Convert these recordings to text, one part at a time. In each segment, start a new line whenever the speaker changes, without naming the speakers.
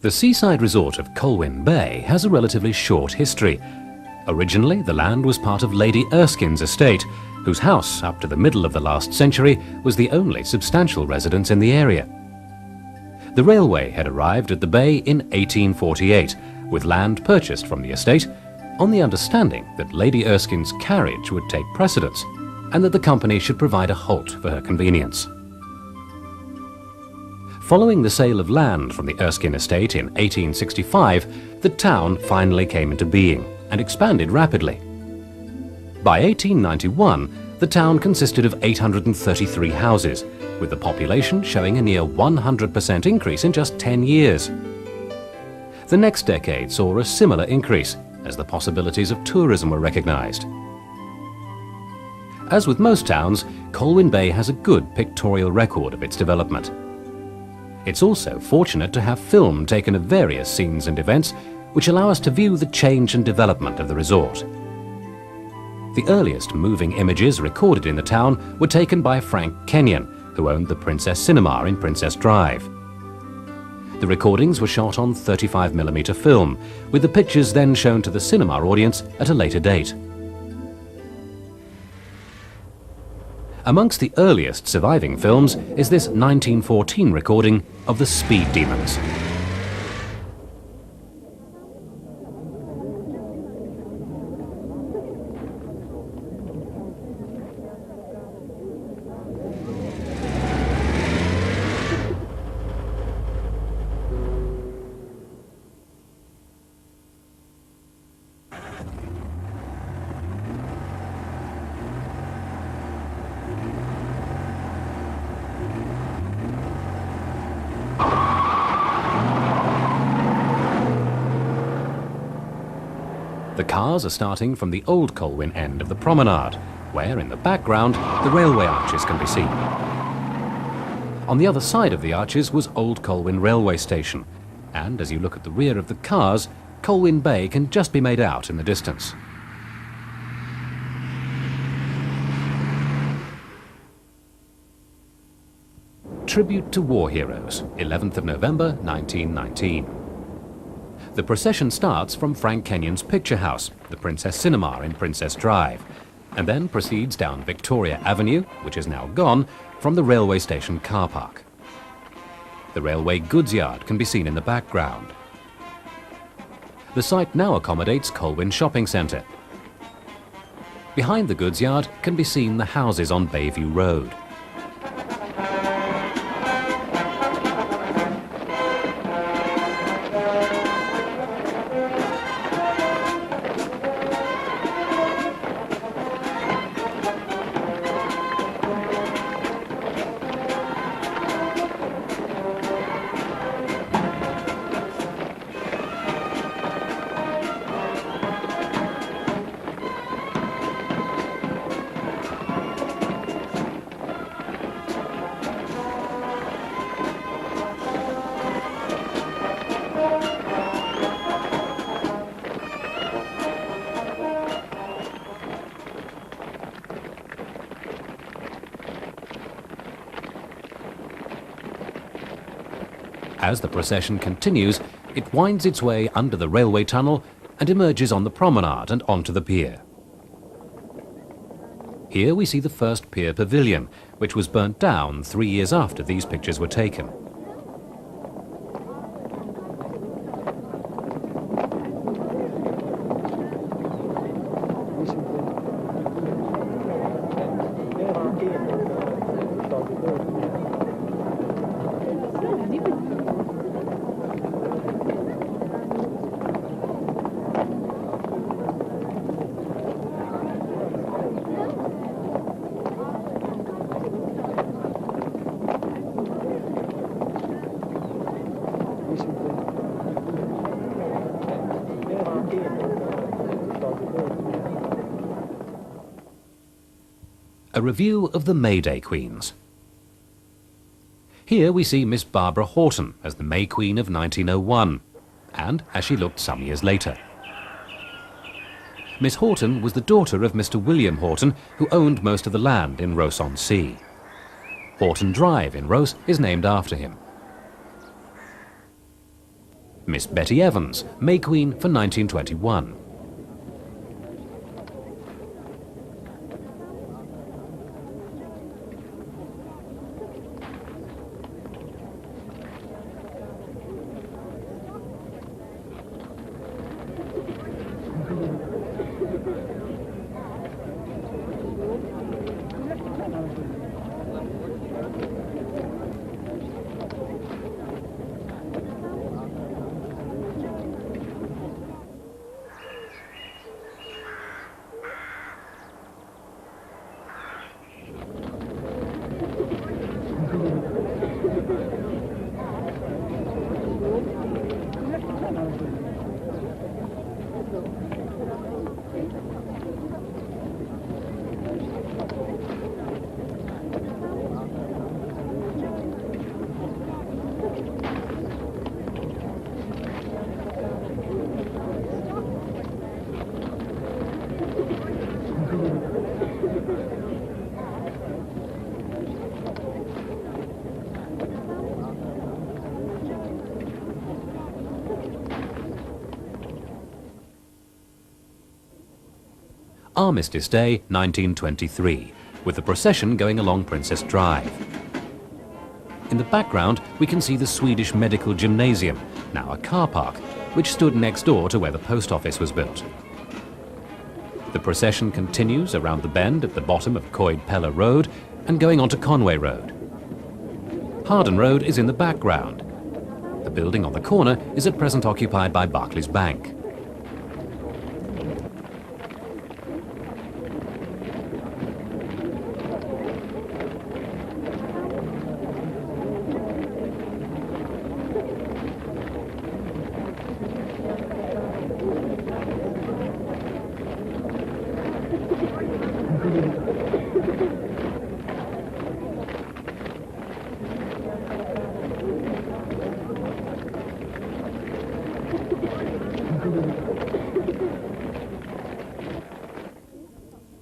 The seaside resort of Colwyn Bay has a relatively short history. Originally, the land was part of Lady Erskine's estate, whose house, up to the middle of the last century, was the only substantial residence in the area. The railway had arrived at the bay in 1848, with land purchased from the estate, on the understanding that Lady Erskine's carriage would take precedence, and that the company should provide a halt for her convenience. Following the sale of land from the Erskine estate in 1865, the town finally came into being and expanded rapidly. By 1891, the town consisted of 833 houses, with the population showing a near 100% increase in just 10 years. The next decade saw a similar increase, as the possibilities of tourism were recognized. As with most towns, Colwyn Bay has a good pictorial record of its development. It's also fortunate to have film taken of various scenes and events which allow us to view the change and development of the resort. The earliest moving images recorded in the town were taken by Frank Kenyon, who owned the Princess Cinema in Princess Drive. The recordings were shot on 35mm film, with the pictures then shown to the cinema audience at a later date. Amongst the earliest surviving films is this 1914 recording of the Speed Demons. The cars are starting from the old Colwyn end of the promenade, where in the background the railway arches can be seen. On the other side of the arches was Old Colwyn railway station, and as you look at the rear of the cars, Colwyn Bay can just be made out in the distance. Tribute to War Heroes, 11th of November 1919. The procession starts from Frank Kenyon's picture house, the Princess Cinema in Princess Drive, and then proceeds down Victoria Avenue, which is now gone, from the railway station car park. The railway goods yard can be seen in the background. The site now accommodates Colwyn Shopping Centre. Behind the goods yard can be seen the houses on Bayview Road. As the procession continues, it winds its way under the railway tunnel and emerges on the promenade and onto the pier. Here we see the first pier pavilion, which was burnt down 3 years after these pictures were taken. A review of the May Day Queens. Here we see Miss Barbara Horton as the May Queen of 1901, and as she looked some years later. Miss Horton was the daughter of Mr. William Horton, who owned most of the land in Ross-on-Sea. Horton Drive in Ross is named after him. Miss Betty Evans, May Queen for 1921. Armistice Day 1923, with the procession going along Princess Drive. In the background we can see the Swedish Medical Gymnasium, now a car park, which stood next door to where the post office was built. The procession continues around the bend at the bottom of Coed-Pella Road and going on to Conway Road. Harden Road is in the background. The building on the corner is at present occupied by Barclays Bank.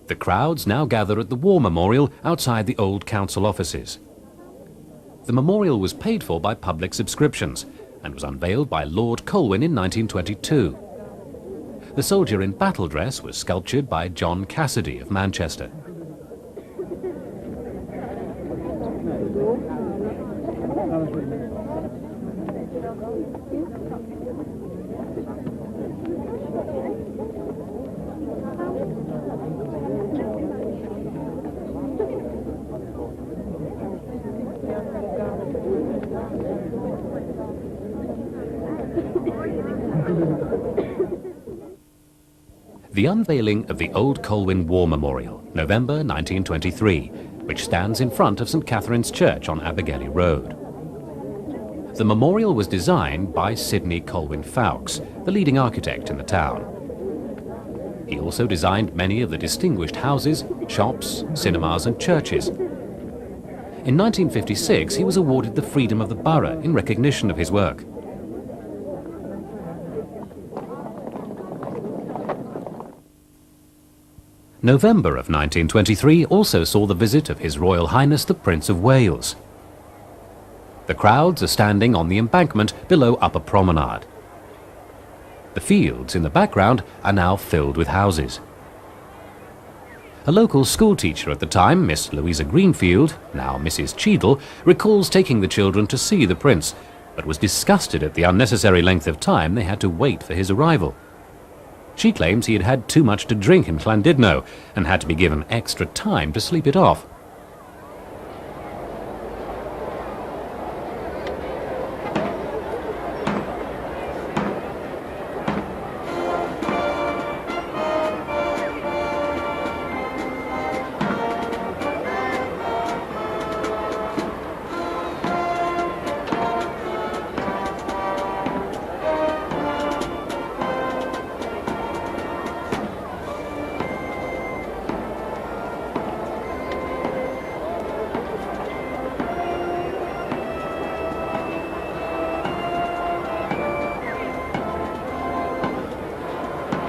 The crowds now gather at the War Memorial outside the old council offices. The memorial was paid for by public subscriptions and was unveiled by Lord Colwyn in 1922. The soldier in battle dress was sculptured by John Cassidy of Manchester. The unveiling of the old Colwyn War Memorial, November 1923, which stands in front of St. Catherine's Church on Abergele Road. The memorial was designed by Sidney Colwyn Fawkes, the leading architect in the town. He also designed many of the distinguished houses, shops, cinemas and churches. In 1956, he was awarded the Freedom of the Borough in recognition of his work. November of 1923 also saw the visit of His Royal Highness the Prince of Wales. The crowds are standing on the embankment below Upper Promenade. The fields in the background are now filled with houses. A local schoolteacher at the time, Miss Louisa Greenfield, now Mrs. Cheadle, recalls taking the children to see the Prince, but was disgusted at the unnecessary length of time they had to wait for his arrival. She claims he had had too much to drink in Llandudno and had to be given extra time to sleep it off.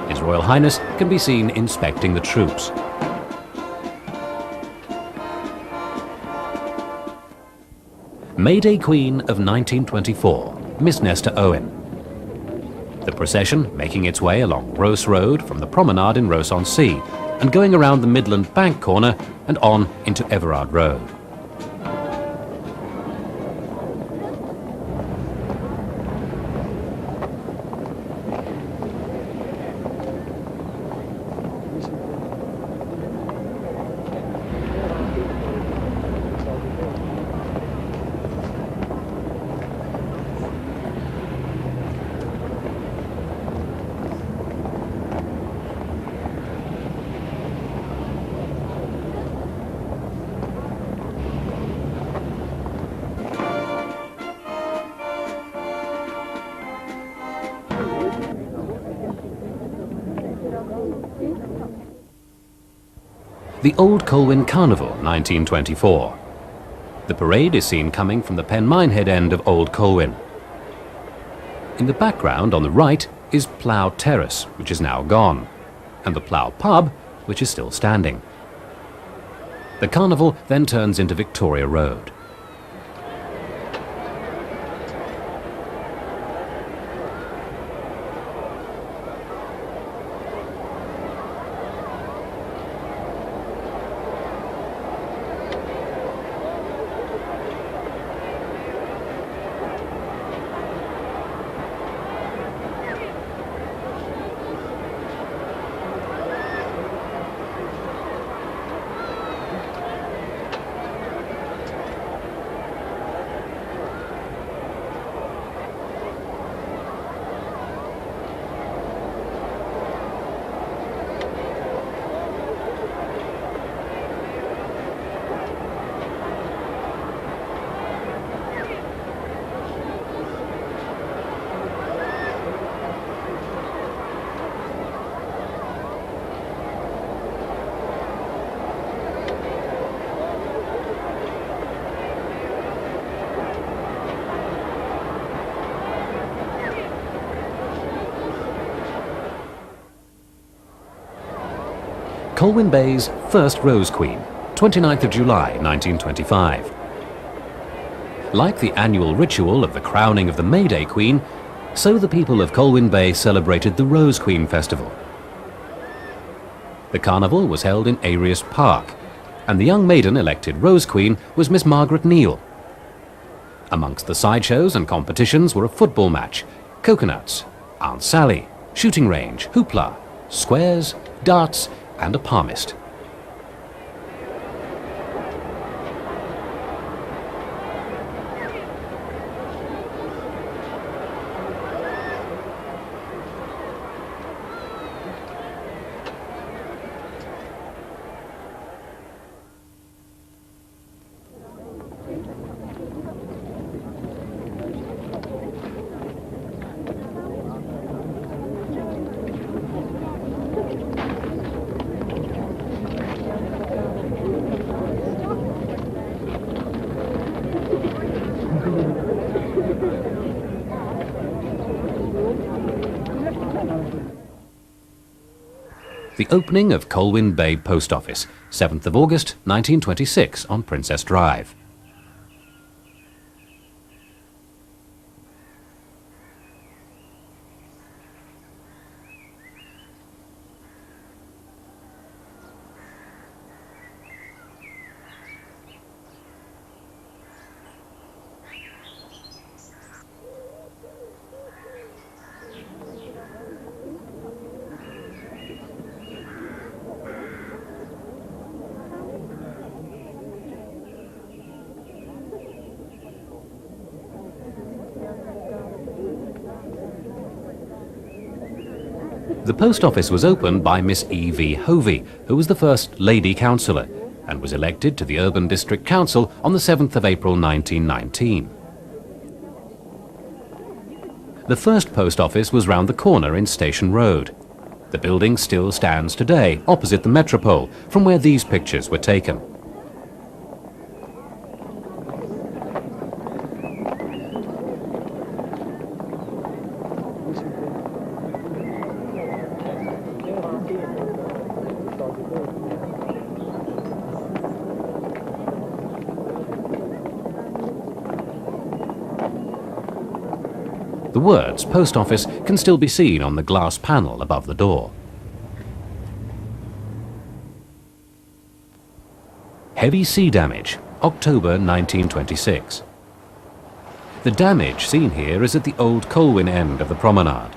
His Royal Highness can be seen inspecting the troops. May Day Queen of 1924, Miss Nesta Owen. The procession making its way along Rose Road from the promenade in Rose-on-Sea and going around the Midland Bank corner and on into Everard Road. The Old Colwyn Carnival, 1924. The parade is seen coming from the Penminehead end of Old Colwyn. In the background on the right is Plough Terrace, which is now gone, and the Plough Pub, which is still standing. The carnival then turns into Victoria Road. Colwyn Bay's first Rose Queen, 29th of July 1925. Like the annual ritual of the crowning of the May Day Queen, so the people of Colwyn Bay celebrated the Rose Queen Festival. The carnival was held in Arius Park, and the young maiden elected Rose Queen was Miss Margaret Neal. Amongst the sideshows and competitions were a football match, coconuts, Aunt Sally, shooting range, hoopla, squares, darts, and a palmist. The opening of Colwyn Bay Post Office, 7th of August 1926 on Princess Drive. The post office was opened by Miss E.V. Hovey, who was the first Lady Councillor, and was elected to the Urban District Council on the 7th of April 1919. The first post office was round the corner in Station Road. The building still stands today, opposite the Metropole, from where these pictures were taken. The words Post Office can still be seen on the glass panel above the door. Heavy sea damage, October 1926. The damage seen here is at the old Colwyn end of the promenade.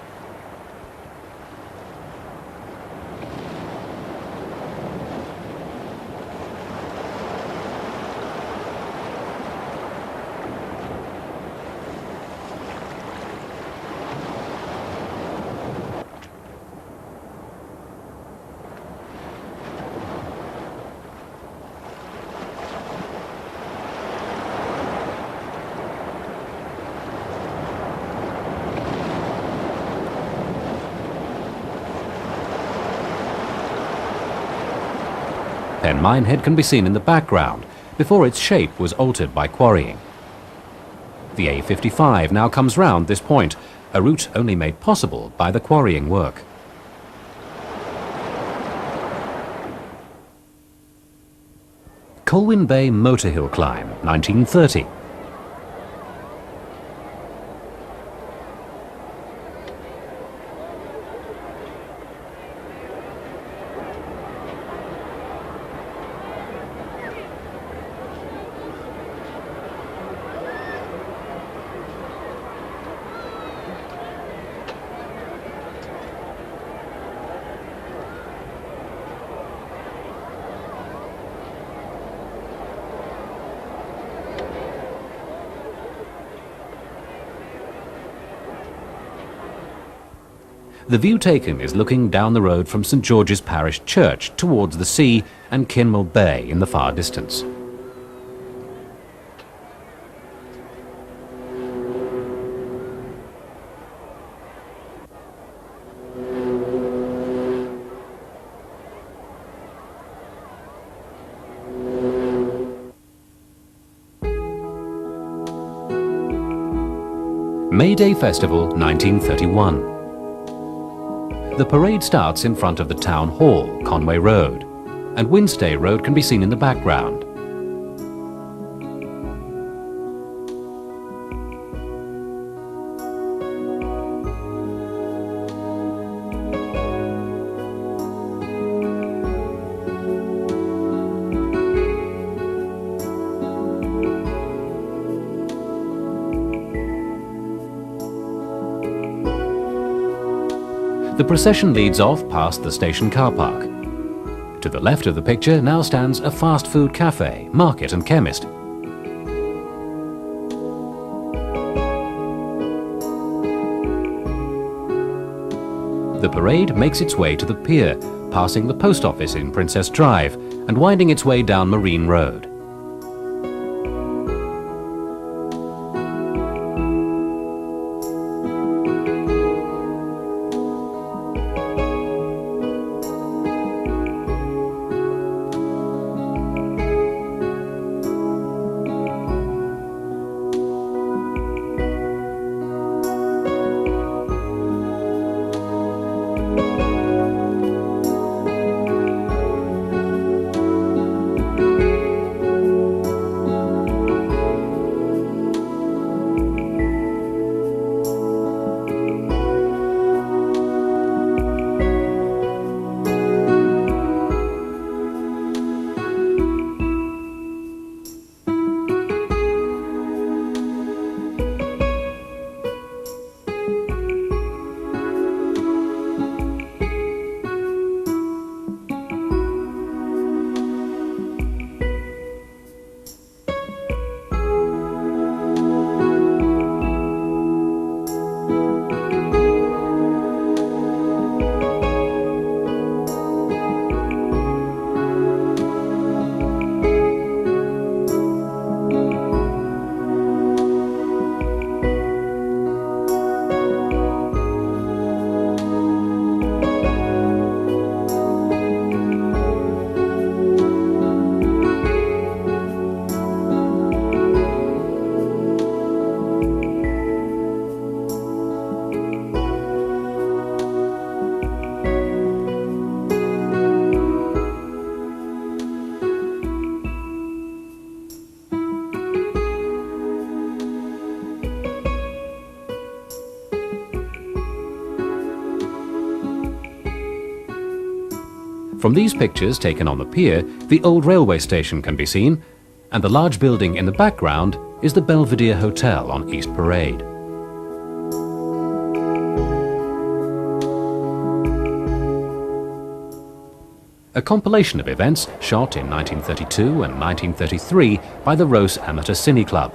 Pen Minehead can be seen in the background, before its shape was altered by quarrying. The A55 now comes round this point, a route only made possible by the quarrying work. Colwyn Bay Motor Hill Climb, 1930. The view taken is looking down the road from St George's Parish Church towards the sea and Kinmel Bay in the far distance. May Day Festival 1931. The parade starts in front of the Town Hall, Conway Road, and Wednesday Road can be seen in the background. The procession leads off past the station car park. To the left of the picture now stands a fast food cafe, market and chemist. The parade makes its way to the pier, passing the post office in Princess Drive and winding its way down Marine Road. From these pictures taken on the pier, the old railway station can be seen, and the large building in the background is the Belvedere Hotel on East Parade. A compilation of events shot in 1932 and 1933 by the Rose Amateur Cine Club.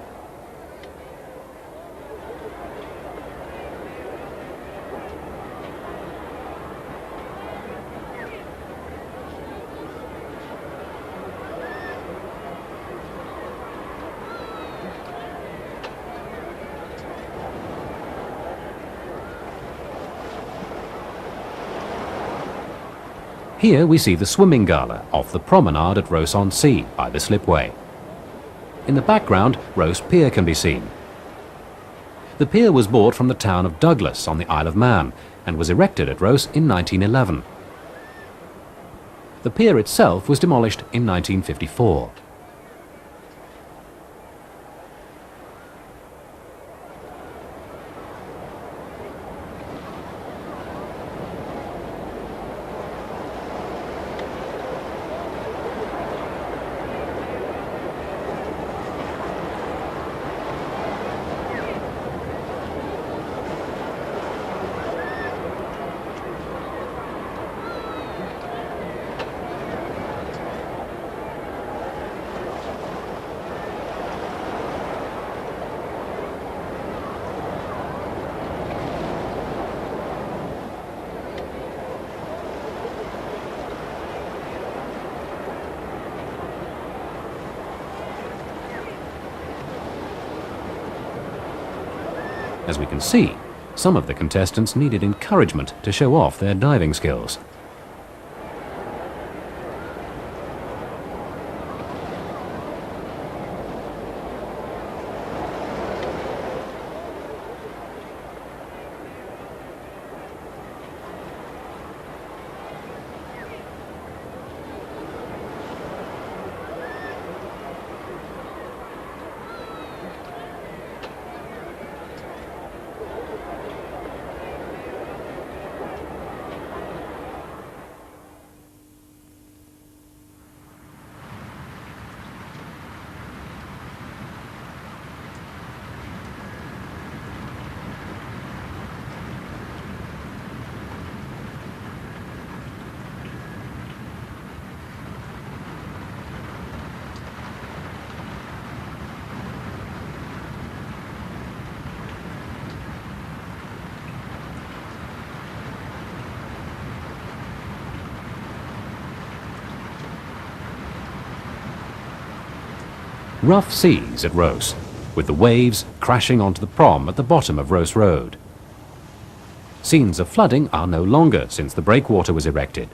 Here we see the swimming gala off the promenade at Rose-on-Sea by the slipway. In the background, Rose Pier can be seen. The pier was bought from the town of Douglas on the Isle of Man and was erected at Rose in 1911. The pier itself was demolished in 1954. As we can see, some of the contestants needed encouragement to show off their diving skills. Rough seas at Rose, with the waves crashing onto the prom at the bottom of Rose Road. Scenes of flooding are no longer since the breakwater was erected.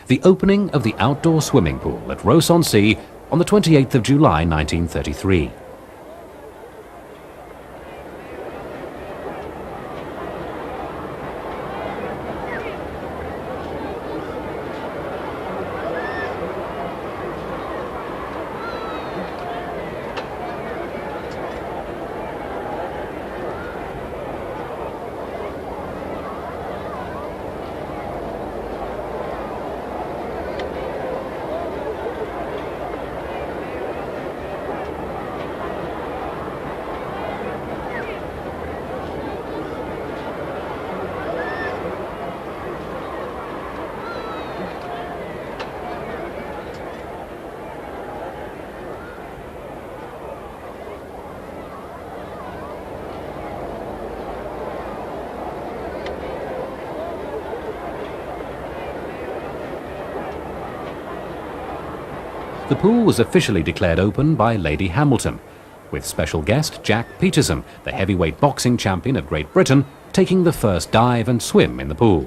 The opening of the outdoor swimming pool at Rose-on-Sea on the 28th of July 1933. The pool was officially declared open by Lady Hamilton, with special guest Jack Peterson, the heavyweight boxing champion of Great Britain, taking the first dive and swim in the pool.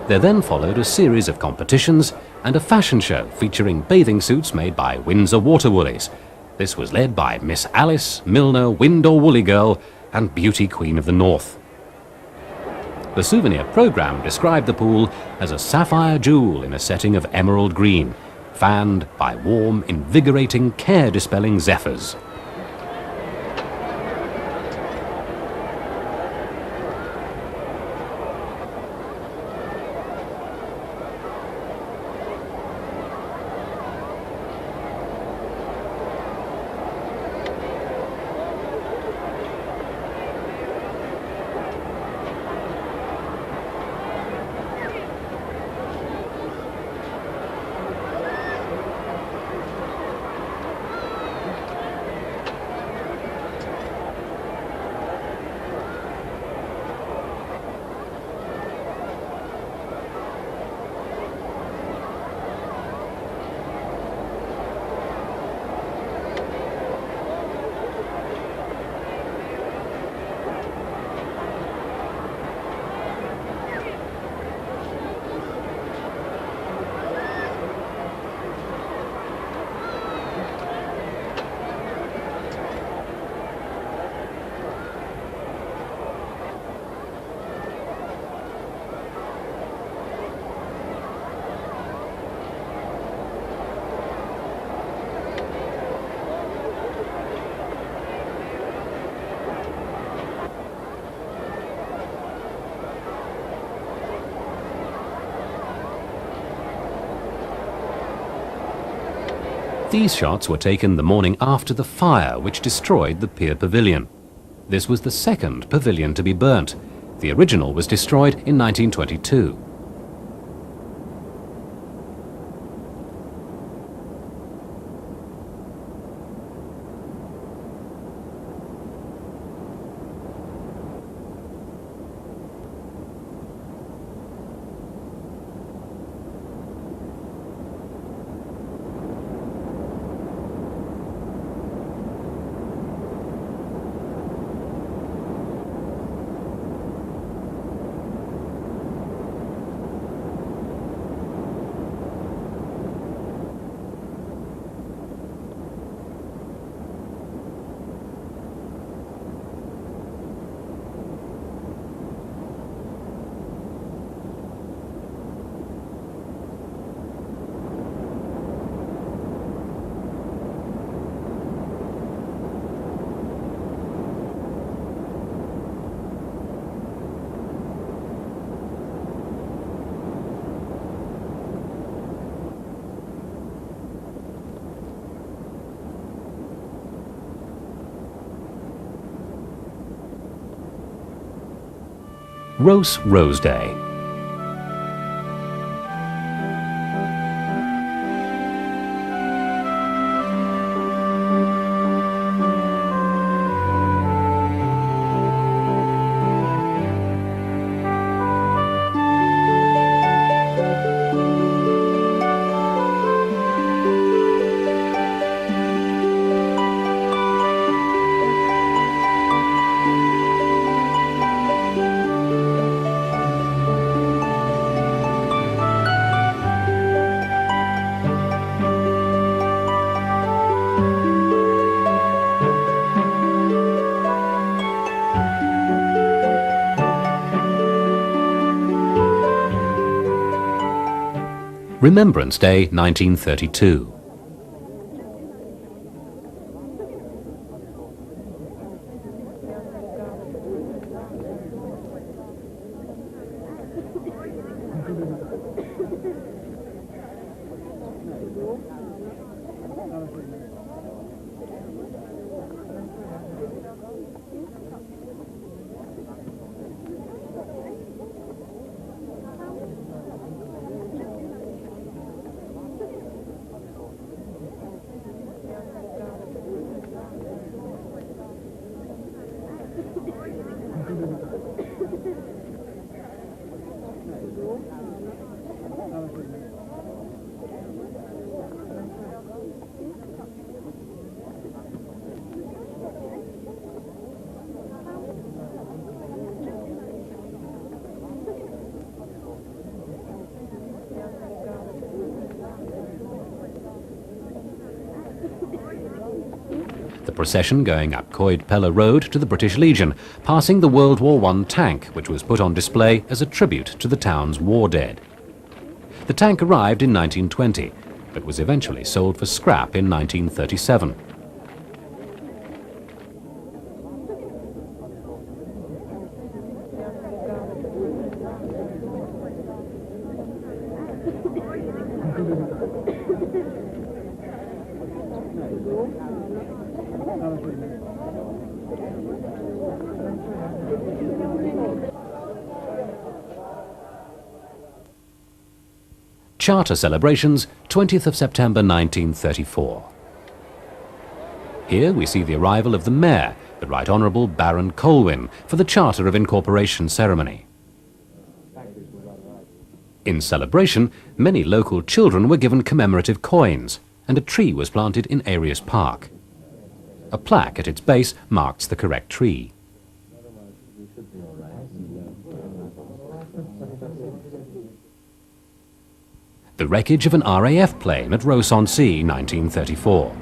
There then followed a series of competitions and a fashion show featuring bathing suits made by Windsor Water Woolies. This was led by Miss Alice Milner Windor Woolly Girl and Beauty Queen of the North. The souvenir programme described the pool as a sapphire jewel in a setting of emerald green, fanned by warm, invigorating, care-dispelling zephyrs. These shots were taken the morning after the fire which destroyed the pier pavilion. This was the second pavilion to be burnt. The original was destroyed in 1922. Rose Day. Remembrance Day 1932. the procession going up Coed Pella Road to the British Legion, passing the World War I tank, which was put on display as a tribute to the town's war dead. The tank arrived in 1920, but was eventually sold for scrap in 1937. Charter celebrations, 20th of September 1934. Here we see the arrival of the Mayor, the Right Honourable Baron Colwyn, for the Charter of Incorporation ceremony. In celebration, many local children were given commemorative coins, and a tree was planted in Arius Park. A plaque at its base marks the correct tree. The wreckage of an RAF plane at Ross-on-Sea, 1934.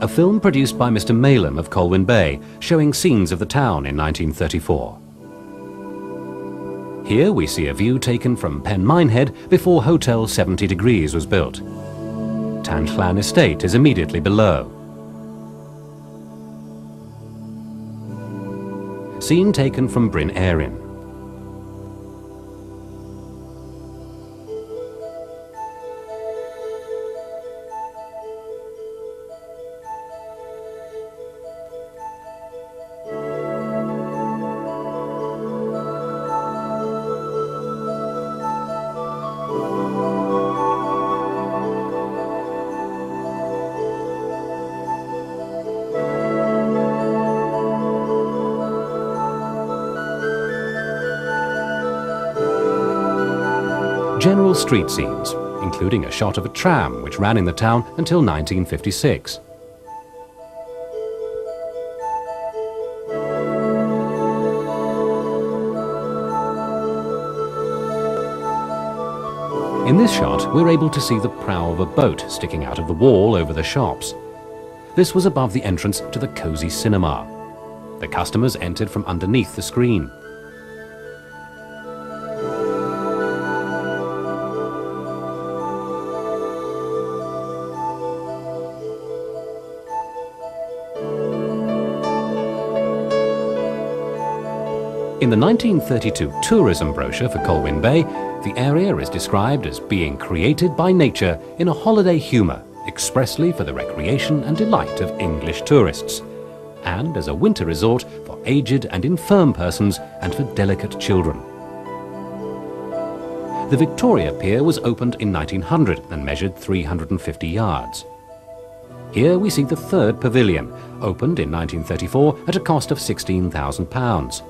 A film produced by Mr. Malem of Colwyn Bay, showing scenes of the town in 1934. Here we see a view taken from Pen Minehead before Hotel 70 Degrees was built. Tanchlan Estate is immediately below. Scene taken from Bryn Erin. General street scenes, including a shot of a tram which ran in the town until 1956. In this shot, we're able to see the prow of a boat sticking out of the wall over the shops. This was above the entrance to the cosy cinema. The customers entered from underneath the screen. In the 1932 tourism brochure for Colwyn Bay, the area is described as being created by nature in a holiday humour, expressly for the recreation and delight of English tourists. and as a winter resort for aged and infirm persons and for delicate children. The Victoria Pier was opened in 1900 and measured 350 yards. Here we see the third pavilion, opened in 1934 at a cost of £16,000.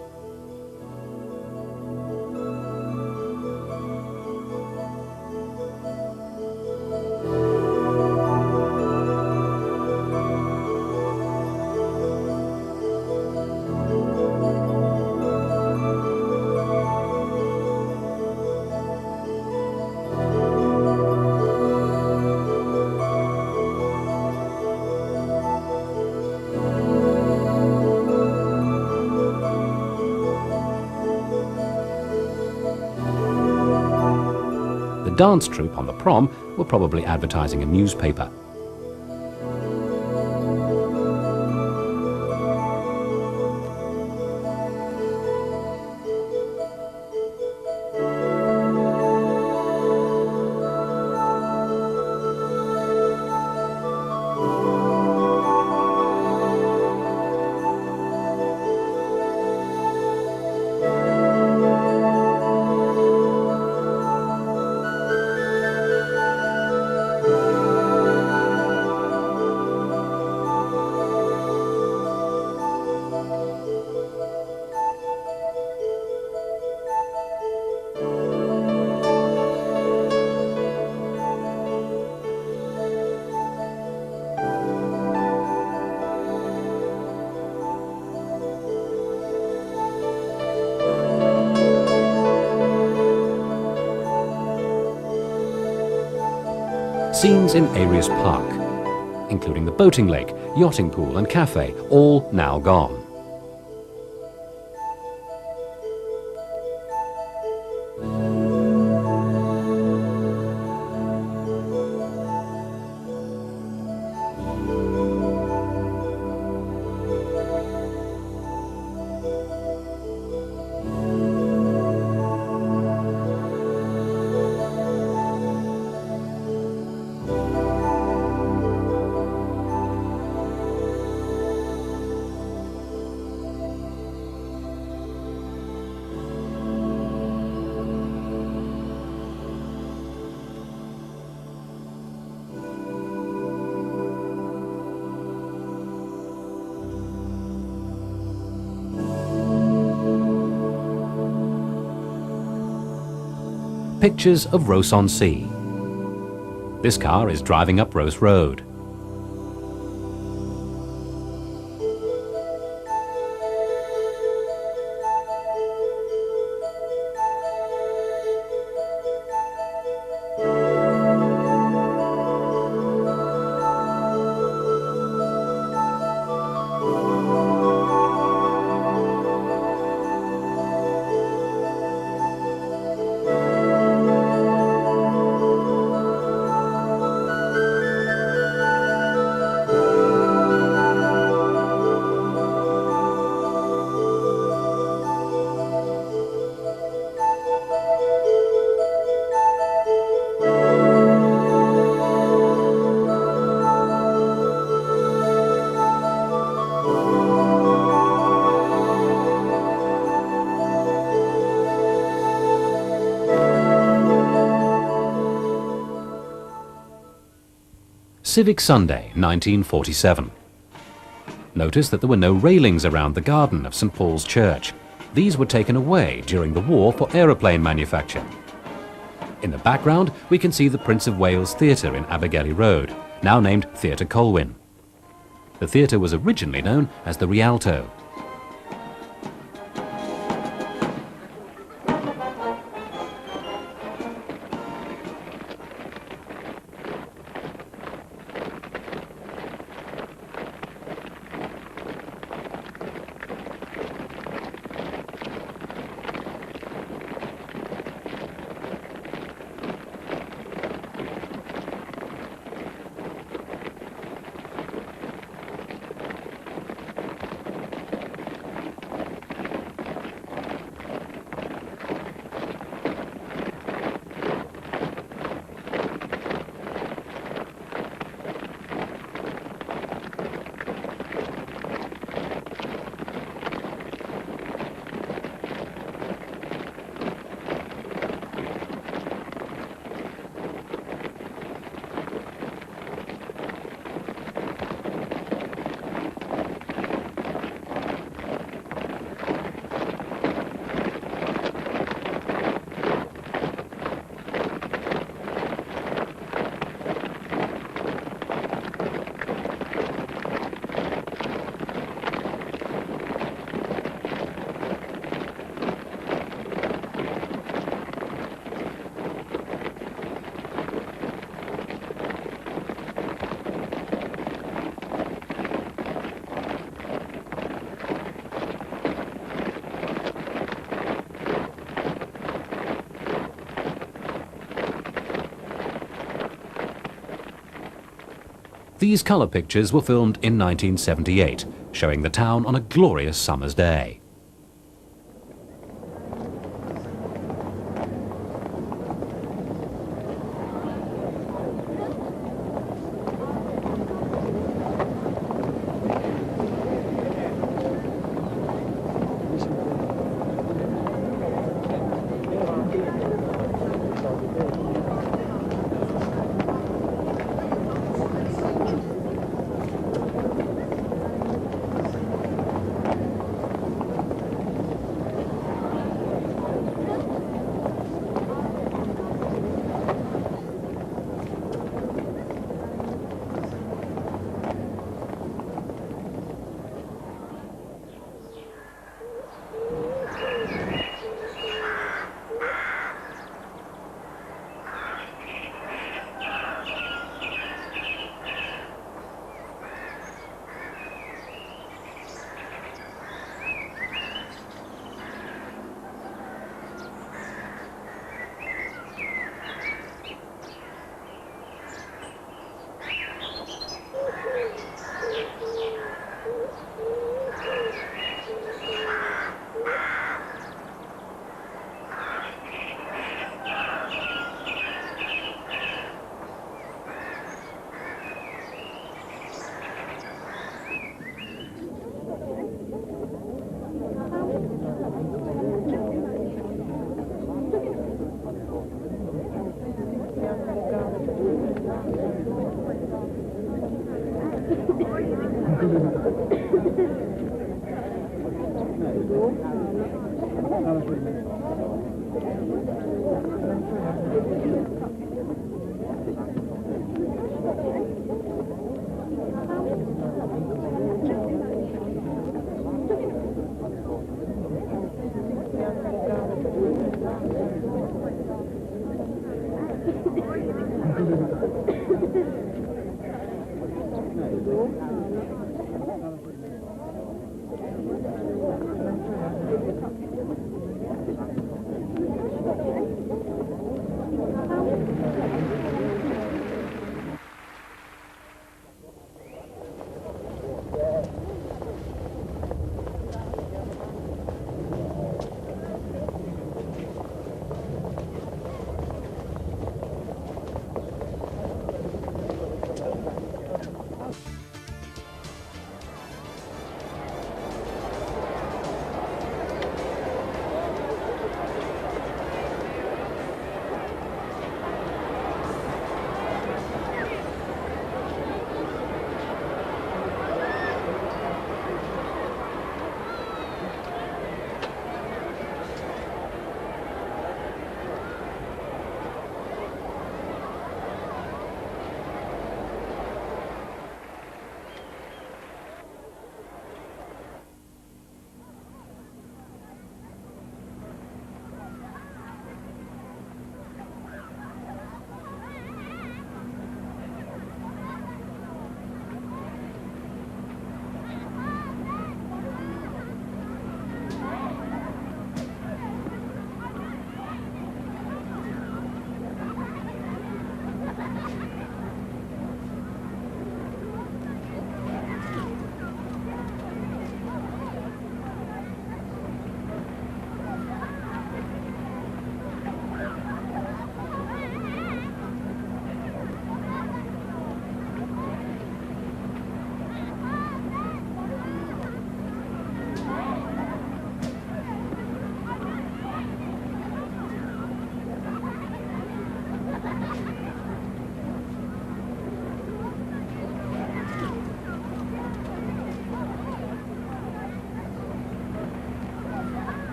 The dance troupe on the prom were probably advertising a newspaper. Scenes in Arius Park, including the boating lake, yachting pool and cafe, all now gone. Pictures of Ross-on-Sea. This car is driving up Ross Road. Civic Sunday, 1947. Notice that there were no railings around the garden of St Paul's Church. These were taken away during the war for aeroplane manufacture. In the background, we can see the Prince of Wales Theatre in Abergele Road, now named Theatre Colwyn. The theatre was originally known as the Rialto. These colour pictures were filmed in 1978, showing the town on a glorious summer's day.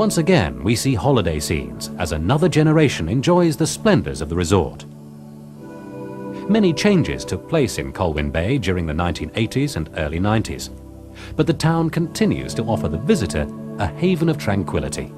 Once again, we see holiday scenes as another generation enjoys the splendours of the resort. Many changes took place in Colwyn Bay during the 1980s and early 90s, but the town continues to offer the visitor a haven of tranquility.